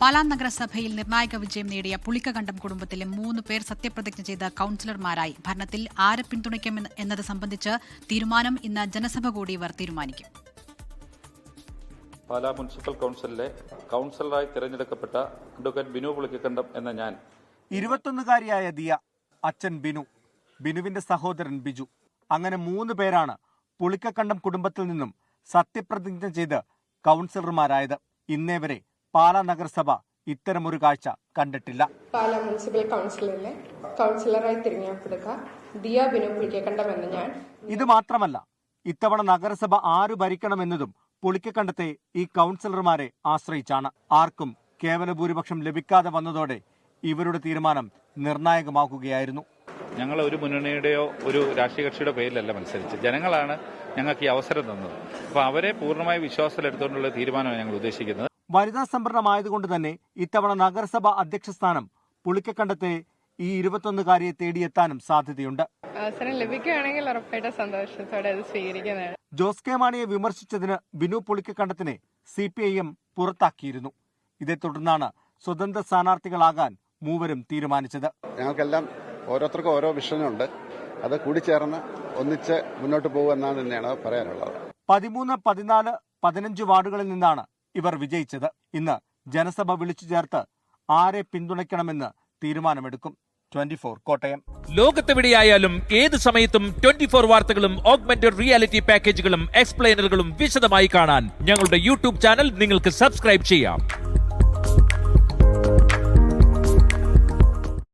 പാലാ നഗരസഭയിൽ നിർണായക വിജയം നേടിയ പുളിക്കകണ്ടം കുടുംബത്തിലെ 3 പേർ സത്യപ്രതിജ്ഞ ചെയ്ത കൌൺസിലർമാരായി. ഭരണത്തിൽ ആരെ പിന്തുണയ്ക്കും എന്നത് സംബന്ധിച്ച് തീരുമാനം ഇന്ന് ജനസഭ കൂടി ഇവർ തീരുമാനിക്കും. പാലാ മുനിസിപ്പൽ കൌൺസിലിലെ കൌൺസിലറായി തിരഞ്ഞെടുക്കപ്പെട്ട അഡ്വക്കേറ്റ് ബിനു പുളിക്കകണ്ടം എന്ന ഞാൻ 21-കാരിയായ ദിയ, അച്ഛൻ ബിനു, ബിനുവിന്റെ സഹോദരൻ ബിജു, അങ്ങനെ 3 പേരാണ് പുളിക്കകണ്ടം കുടുംബത്തിൽ നിന്നും സത്യപ്രതിജ്ഞ ചെയ്ത് കൌൺസിലർമാരായത്. ഇന്നേ വരെ പാലാ നഗരസഭ ഇത്തരമൊരു കാഴ്ച കണ്ടിട്ടില്ല. പാലാ മുനിസിപ്പൽ കൌൺസിലിലെ കൌൺസിലറായി തിരഞ്ഞെടുക്ക ദിയ ബിനു പുളിക്കകണ്ടം എന്ന ഞാൻ. ഇത് മാത്രമല്ല, ഇത്തവണ നഗരസഭ ആര് ഭരിക്കണമെന്നതും പുളിക്കകണ്ടത്തെ ഈ കൌൺസിലർമാരെ ആശ്രയിച്ചാണ്. ആർക്കും കേവല ഭൂരിപക്ഷം ലഭിക്കാതെ വന്നതോടെ ഇവരുടെ തീരുമാനം നിർണായകമാക്കുകയായിരുന്നു. ഞങ്ങൾ ഒരു മുന്നണിയുടെയോ ഒരു രാഷ്ട്രീയ കക്ഷിയുടെ പേരിലല്ല മത്സരിച്ച്, ജനങ്ങളാണ് ഞങ്ങൾക്ക് ഈ അവസരം തന്നത്. അപ്പോൾ അവരെ പൂർണ്ണമായ വിശ്വാസത്തിലെടുത്തുകൊണ്ടുള്ള തീരുമാനമാണ് ഞങ്ങൾ ഉദ്ദേശിക്കുന്നത്. വനിതാ സംവരണമായതുകൊണ്ട് തന്നെ ഇത്തവണ നഗരസഭ അധ്യക്ഷ സ്ഥാനം പുളിക്കകണ്ടത്തെ ഈ 21-കാരിയെ തേടിയെത്താനും സാധ്യതയുണ്ട്. അവസരം ലഭിക്കുകയാണെങ്കിൽ ഉറപ്പായിട്ട് സന്തോഷത്തോടെ അത് സ്വീകരിക്കുന്നതാണ്. ജോസ് കെ മാണിയെ വിമർശിച്ചതിന് ബിനു പുളിക്കകണ്ടത്തിനെ CPIM പുറത്താക്കിയിരുന്നു. ഇതേ തുടർന്നാണ് സ്വതന്ത്ര സ്ഥാനാർത്ഥികളാകാൻ മൂവരും തീരുമാനിച്ചത്. ഞങ്ങൾക്കെല്ലാം ഓരോരുത്തർക്കും ഓരോ വിഷനുണ്ട്, അത് കൂടിച്ചേർന്ന് ഒന്നിച്ച് മുന്നോട്ട് പോകുമെന്നാണ് തന്നെയാണ് പറയാനുള്ളത്. 13, 14, 15 വാർഡുകളിൽ നിന്നാണ് ഇവർ വിജയിച്ചത്. ഇന്ന് ജനസഭ വിളിച്ചു ചേർത്ത് ആരെ പിന്തുണയ്ക്കണമെന്ന് തീരുമാനമെടുക്കും. 24 കോട്ടയം. ലോകത്തെവിടെയായാലും ഏത് സമയത്തും 24 വാർത്തകളും ഓഗ്മെന്റഡ് റിയാലിറ്റി പാക്കേജുകളും എക്സ്പ്ലെയിനറുകളും വിശദമായി കാണാൻ ഞങ്ങളുടെ YouTube ചാനൽ നിങ്ങൾക്ക് സബ്സ്ക്രൈബ് ചെയ്യാം.